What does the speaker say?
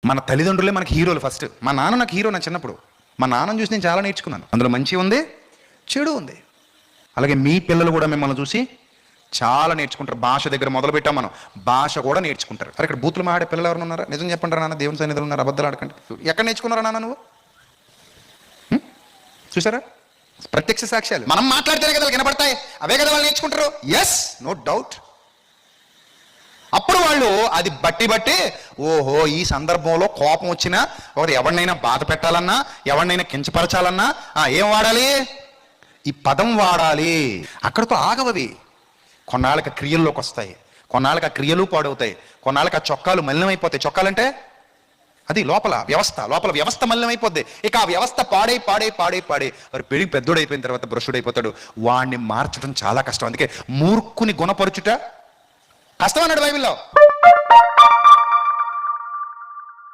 మన తల్లిదండ్రులే మనకి హీరోలు ఫస్ట్. మా నాన్న నాకు హీరో నా చిన్నప్పుడు. మా నాన్నని చూసి నేను చాలా నేర్చుకున్నాను. అందులో మంచి ఉంది, చెడు ఉంది. అలాగే మీ పిల్లలు కూడా మిమ్మల్ని చూసి చాలా నేర్చుకుంటారు. భాష దగ్గర మొదలు పెట్టాం మనం, భాష కూడా నేర్చుకుంటారు. అరే ఇక్కడ బూతులు మాడే పిల్లలు ఎవరు ఉన్నారా? నిజం చెప్పండి నాన్న, దేవుని సన్నిధిలో ఉన్నారు, అబద్ధాలు ఆడకండి. ఎక్కడ నేర్చుకున్నారా నాన్న నువ్వు? చూసారా, ప్రత్యక్ష సాక్ష్యాలు. మనం మాట్లాడితేనే కదా వినపడతాయి, అవే కదా వాళ్ళు నేర్చుకుంటారు. Yes, no doubt. అప్పుడు వాళ్ళు అది బట్టి ఓహో ఈ సందర్భంలో కోపం వచ్చినా, ఒకటి ఎవరినైనా బాధ పెట్టాలన్నా, ఎవరినైనా కించపరచాలన్నా ఏం వాడాలి? ఈ పదం వాడాలి. అక్కడితో ఆగవవి. కొన్నాళ్ళకి క్రియల్లోకి వస్తాయి, కొన్నాళ్ళకి ఆ క్రియలు పాడవుతాయి, కొన్నాళ్ళకి ఆ చొక్కాలు మలినమైపోతాయి. చొక్కాలంటే అది లోపల వ్యవస్థ మలినమైపోద్ది. ఇక ఆ వ్యవస్థ పాడై వారు పెరిగి పెద్దోడైపోయిన తర్వాత భ్రష్టుడైపోతాడు. వాడిని మార్చడం చాలా కష్టం. అందుకే మూర్ఖుని గుణపరుచుట కష్టం అన్నాడు బైబిల్లో.